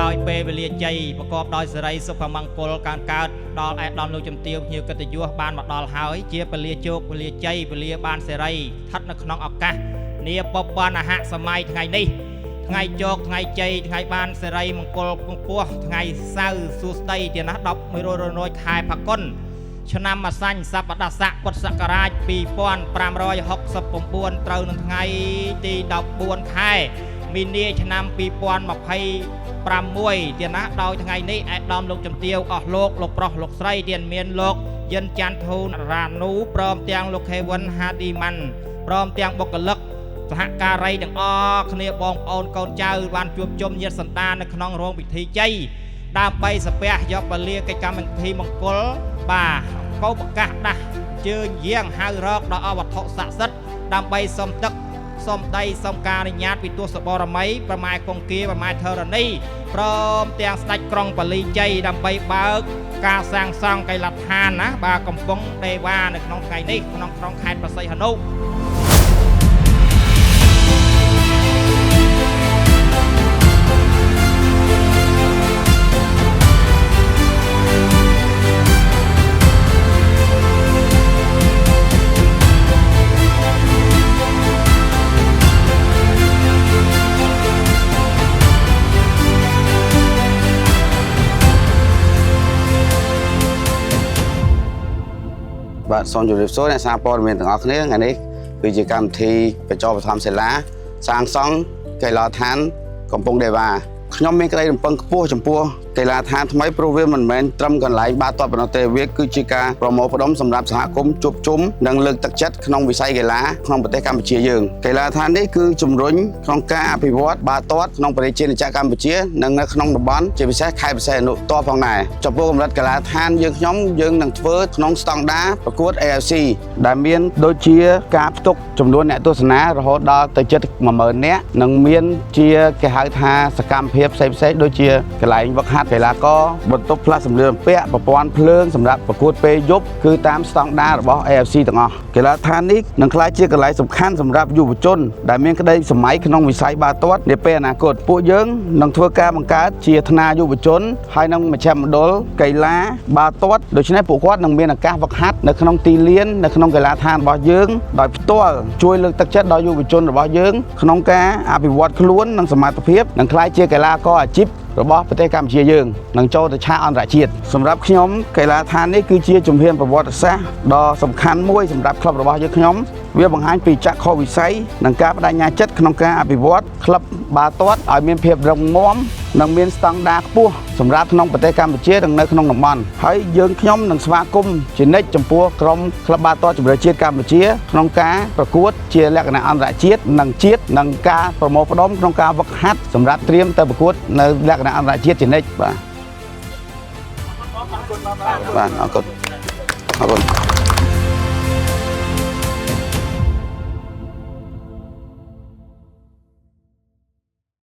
ដោយពេលវេលាជ័យប្រកបដោយសេរីសុភមង្គលការកើតដល់ឯកឧត្តមលោកជំទាវភ្ញៀវកិត្តិយសបានមកដល់ហើយជាពលាជោគពលាជ័យពលាបានសេរីស្ថិតនៅក្នុងឱកាសនាបបនអហសម័យថ្ងៃនេះថ្ងៃជោគថ្ងៃជ័យថ្ងៃបានសេរីមង្គលពងពោះថ្ងៃសៅរ៍សួស្តីទៀតណា11រនោចខែផាគុនឆ្នាំអសាញ់សប្តាហ៍ស័កពុទ្ធសករាជ2569ត្រូវនឹងថ្ងៃទី14ខែមីនាឆ្នាំ2026ទៀតណាដោយថ្ងៃនេះឯកឧត្តមលោកជំទាវអស់លោកប្រុសលោកស្រីទៀតមានលោកយិនច័ន្ទធូនរ៉ានូព្រមទាំងលោកខេវិនហាឌីម៉ាន់ព្រមទាំងបុគ្គលិកសហការីទាំងអស់គ្នាបងប្អូនកូនចៅបានជួបជុំញាតិសន្តាននៅក្នុងរោងពិធីជ័យដើម្បីសាពះយកពលាកិច្ចកម្មវិធីមង្គលបាទកោប្រកាសដាស់ជើញយាងហៅរកដល់អវត្ថុស័ក្តិសិទ្ធិដើម្បីសុំទឹកសុំដីសុំការអនុញ្ញាតពីទស្សបរមីប្រម៉ែគង្គីប្រម៉ែធរណីព្រមទាំងស្ដេចក្រុងប៉ាលីជ័យដើម្បីបើកការសាងសង់កីឡដ្ឋានណាបាទកំពង់ដេវ៉ានៅក្នុងថ្ងៃនេះក្នុងក្រុងខេត្តព្រះសីហនុបាទសូមជម្រាបសួរអ្នកសារព័ត៌មានទាំងអស់គ្នាថ្ងៃនេះគឺជាកម្មវិធីបញ្ចុះបឋមសិលាសាងសង់កីឡដ្ឋានកំពង់ដេវ៉ាខ្ញុំមានក្តីរំពឹងខ្ពស់ចំពោះកីឡដ្ឋានថ្មីព្រោះវាមិនមែនត្រឹមកន្លែងបាល់ទាត់ប៉ុណ្ណោះទេវាគឺជាការប្រមូលផ្ដុំសម្រាប់សហគមន៍ជួបជុំនិងលើកទឹកចិត្តក្នុងវិស័យកីឡាក្នុងប្រទេសកម្ពុជាយើងកីឡដ្ឋាននេះគឺជំរុញក្នុងការអភិវឌ្ឍបាល់ទាត់ក្នុងប្រជាជាតិកម្ពុជានិងនៅក្នុងតំបន់ជាពិសេសខេត្តព្រះសីហនុតបផងដែរចំពោះកម្រិតកីឡដ្ឋានយើងនឹងធ្វើក្នុងស្តង់ដារប្រកួត AFC ដែលមានដូចជាការផ្ទុកចំនួនអ្នកទស្សនារហូតដល់ទៅជិត 10000 នាក់និងមានជាគេហៅថាសកម្មភាពផ្សេងៗដូចជាកន្លែងវឹកហាត់កីឡាករបន្ទប់ផ្លាស់សម្លៀកបំពាក់ប្រព័ន្ធភ្លើងសម្រាប់ប្រកួតពេលយប់គឺតាមស្តង់ដាររបស់ AFC ទាំងអស់កីឡដ្ឋាននេះនឹងក្លាយជាកន្លែងសំខាន់សម្រាប់យុវជនដែលមានក្តីសម័យក្នុងវិស័យបាល់ទាត់នាពេលអនាគតពួកយើងនឹងធ្វើការបង្កើតជាថ្នាលយុវជនហើយនឹងមជ្ឈមណ្ឌលកីឡាបាល់ទាត់ដូច្នេះពួកគាត់នឹងមានឱកាសវឹកហាត់នៅក្នុងទីលាននៅក្នុងកីឡដ្ឋានរបស់យើងដោយផ្ទាល់ជួយលើកទឹកចិត្តដល់យុវជនរបស់យើងក្នុងការអភិវឌ្ឍខ្លួននិងសមត្ថភាពនិងក្លាយជាកីឡាករអាជីពរបស់ប្រទេសកម្ពុជាយើងនឹងចូលទៅឆាកអន្តរជាតិសម្រាប់ខ្ញុំកីឡដ្ឋាននេះគឺជាជំហានប្រវត្តិសាស្ត្រដ៏សំខាន់មួយសម្រាប់ក្លឹបរបស់យើងខ្ញុំវាបង្ហាញពីចក្ខុវិស័យនិងការបដិញ្ញាចិត្តក្នុងការអភិវឌ្ឍក្លឹបបាល់ទាត់ឲ្យមានភាពរឹងមាំនិងមានស្តង់ដារខ្ពស់សម្រាប់ក្នុងប្រទេសកម្ពុជានិងនៅក្នុងតំបន់ហើយយើងខ្ញុំនឹងស្វាគមន៍ជានិច្ចចំពោះក្រុមក្លឹបបាល់ទាត់ជម្រើសជាតិកម្ពុជាក្នុងការប្រកួតជាលក្ខណៈអន្តរជាតិនិងជាតិនិងការប្រមូលផ្ដុំក្នុងការវឹកហាត់សម្រាប់ត្រៀមទៅប្រកួតនៅលក្ខណៈអន្តរជាតិជានិច្ចបាទអរគុណ